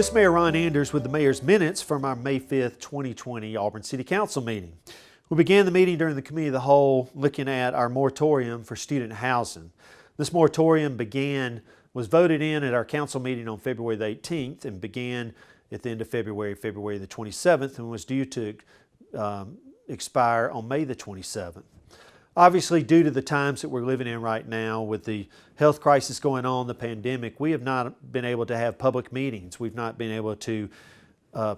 This is Mayor Ron Anders with the Mayor's Minutes from our May 5th, 2020 Auburn City Council meeting. We began the meeting during the Committee of the Whole looking at our moratorium for student housing. This moratorium was voted in at our council meeting on February the 18th and began at the end of February the 27th, and was due to expire on May the 27th. Obviously, due to the times that we're living in right now with the health crisis going on, the pandemic, we have not been able to have public meetings. We've not been able to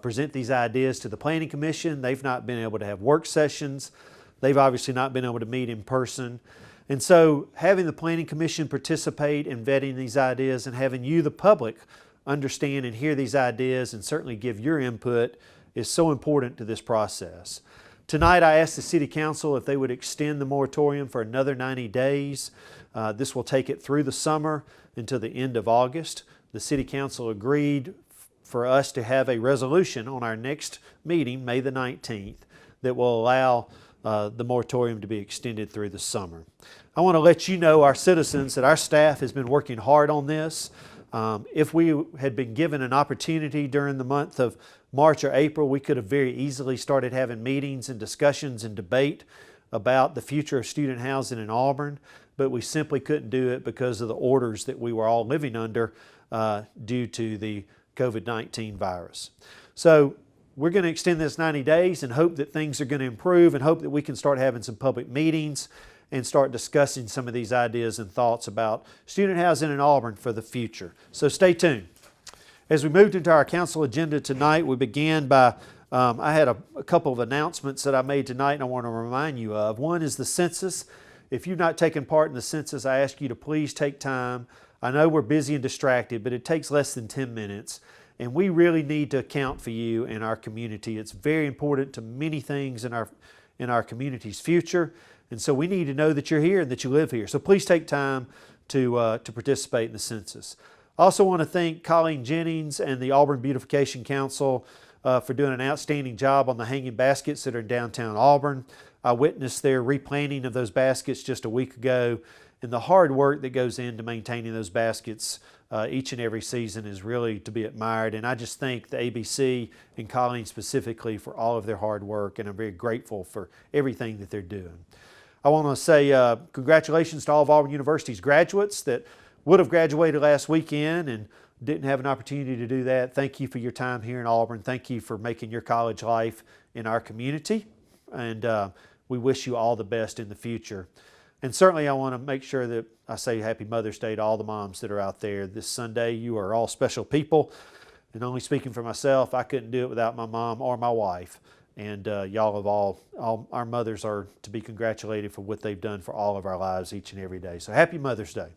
present these ideas to the Planning Commission. They've not been able to have work sessions. They've obviously not been able to meet in person. And so having the Planning Commission participate in vetting these ideas and having you, the public, understand and hear these ideas and certainly give your input is so important to this process. Tonight I asked the City Council if they would extend the moratorium for another 90 days. This will take it through the summer until the end of August. The City Council agreed for us to have a resolution on our next meeting, May the 19th, that will allow the moratorium to be extended through the summer. I want to let you know, our citizens, that our staff has been working hard on this. If we had been given an opportunity during the month of March or April, we could have very easily started having meetings and discussions and debate about the future of student housing in Auburn, but we simply couldn't do it because of the orders that we were all living under due to the COVID-19 virus. So we're going to extend this 90 days and hope that things are going to improve and hope that we can start having some public meetings and start discussing some of these ideas and thoughts about student housing in Auburn for the future. So stay tuned. As we moved into our council agenda tonight, we began by, I had a couple of announcements that I made tonight and I want to remind you of. One is the census. If you've not taken part in the census, I ask you to please take time. I know we're busy and distracted, but it takes less than 10 minutes. And we really need to account for you in our community. It's very important to many things in our community's future. And so we need to know that you're here and that you live here. So please take time to participate in the census. I also want to thank Colleen Jennings and the Auburn Beautification Council for doing an outstanding job on the hanging baskets that are in downtown Auburn. I witnessed their replanting of those baskets just a week ago, and the hard work that goes into maintaining those baskets each and every season is really to be admired. And I just thank the ABC and Colleen specifically for all of their hard work, and I'm very grateful for everything that they're doing. I want to say congratulations to all of Auburn University's graduates that would have graduated last weekend and didn't have an opportunity to do that. Thank you for your time here in Auburn. Thank you for making your college life in our community. And we wish you all the best in the future. And certainly I want to make sure that I say Happy Mother's Day to all the moms that are out there this Sunday. You are all special people. And only speaking for myself, I couldn't do it without my mom or my wife. And y'all have all our mothers are to be congratulated for what they've done for all of our lives each and every day. So Happy Mother's Day.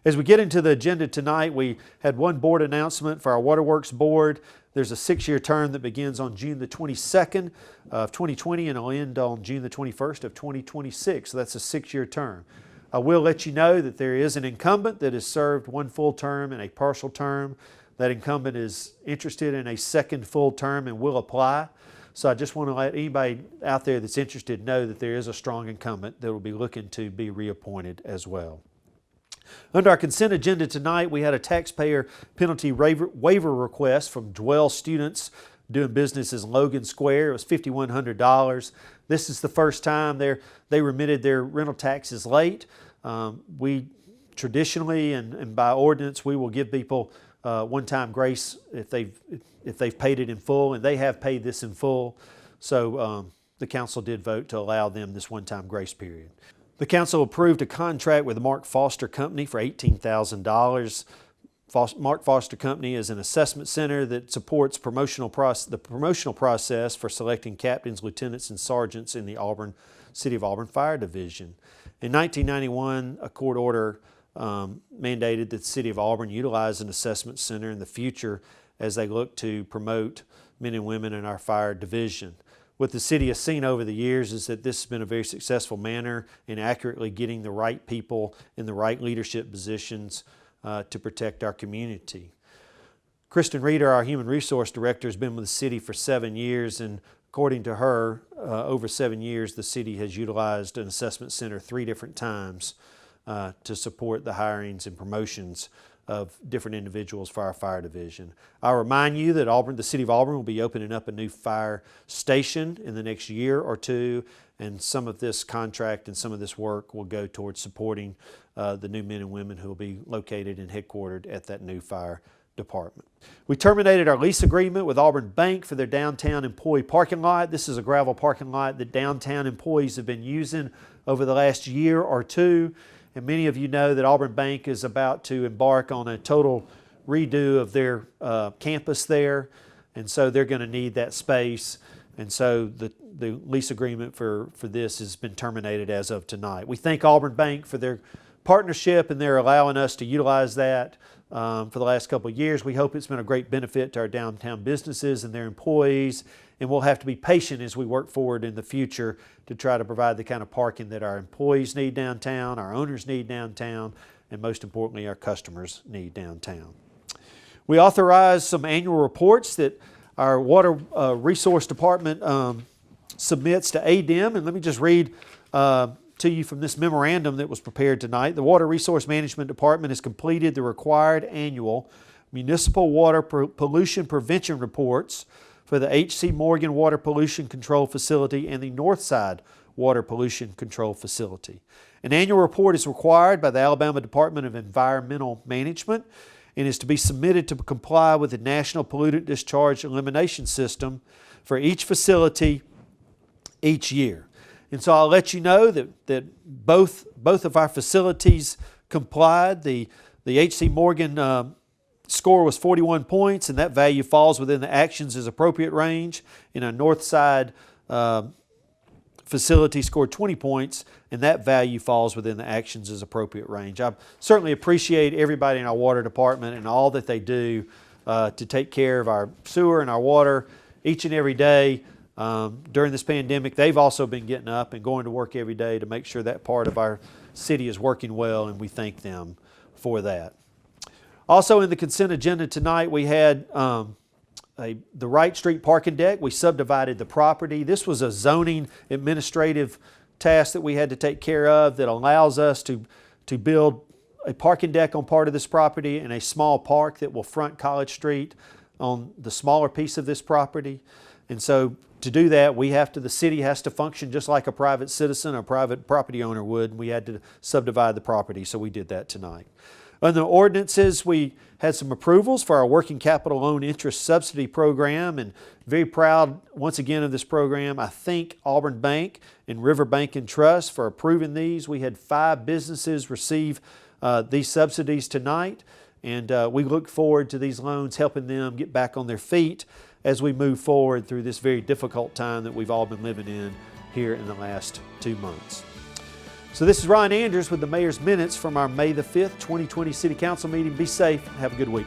As we get into the agenda tonight, we had one board announcement for our Waterworks Board. There's a 6-year term that begins on June the 22nd of 2020 and will end on June the 21st of 2026. So that's a 6-year term. I will let you know that there is an incumbent that has served one full term and a partial term. That incumbent is interested in a second full term and will apply. So I just want to let anybody out there that's interested know that there is a strong incumbent that will be looking to be reappointed as well. Under our consent agenda tonight, we had a taxpayer penalty waiver request from Dwell students doing business as Logan Square. It was $5,100. This is the first time they remitted their rental taxes late. We traditionally and by ordinance, we will give people one-time grace if they've paid it in full, and they have paid this in full. So the council did vote to allow them this one-time grace period. The council approved a contract with the Mark Foster Company for $18,000. Mark Foster Company is an assessment center that supports the promotional process for selecting captains, lieutenants, and sergeants in the City of Auburn Fire Division. In 1991, a court order mandated that the City of Auburn utilize an assessment center in the future as they look to promote men and women in our fire division. What the city has seen over the years is that this has been a very successful manner in accurately getting the right people in the right leadership positions to protect our community. Kristen Reeder, our Human Resource Director, has been with the city for 7 years, and according to her, over 7 years, the city has utilized an assessment center 3 different times to support the hirings and promotions of different individuals for our fire division. I'll remind you that the City of Auburn will be opening up a new fire station in the next year or two, and some of this contract and some of this work will go towards supporting the new men and women who will be located and headquartered at that new fire department. We terminated our lease agreement with Auburn Bank for their downtown employee parking lot. This is a gravel parking lot that downtown employees have been using over the last year or two. And many of you know that Auburn Bank is about to embark on a total redo of their campus there. And so they're going to need that space. And so the lease agreement for this has been terminated as of tonight. We thank Auburn Bank for their partnership and they're allowing us to utilize that for the last couple of years. We hope it's been a great benefit to our downtown businesses and their employees. And we'll have to be patient as we work forward in the future to try to provide the kind of parking that our employees need downtown, our owners need downtown, and most importantly, our customers need downtown. We authorized some annual reports that our Water Resource Department submits to ADEM, and let me just read to you from this memorandum that was prepared tonight. The Water Resource Management Department has completed the required annual municipal water pollution prevention reports for the H.C. Morgan Water Pollution Control Facility and the Northside Water Pollution Control Facility. An annual report is required by the Alabama Department of Environmental Management and is to be submitted to comply with the National Pollutant Discharge Elimination System for each facility each year. And so I'll let you know that both of our facilities complied. The H.C. Morgan score was 41 points, and that value falls within the actions as appropriate range. In our Northside facility scored 20 points, and that value falls within the actions as appropriate range. I certainly appreciate everybody in our water department and all that they do to take care of our sewer and our water each and every day. During this pandemic, they've also been getting up and going to work every day to make sure that part of our city is working well, and we thank them for that. Also in the consent agenda tonight, we had the Wright Street parking deck. We subdivided the property. This was a zoning administrative task that we had to take care of that allows us to build a parking deck on part of this property and a small park that will front College Street on the smaller piece of this property. And so to do that, the city has to function just like a private citizen or private property owner would. We had to subdivide the property, so we did that tonight. On the ordinances, we had some approvals for our working capital loan interest subsidy program, and very proud once again of this program. I thank Auburn Bank and River Bank and Trust for approving these. We had 5 businesses receive these subsidies tonight, and we look forward to these loans helping them get back on their feet as we move forward through this very difficult time that we've all been living in here in the last 2 months. So this is Ron Anders with the Mayor's Minutes from our May the 5th, 2020 City Council meeting. Be safe and have a good week.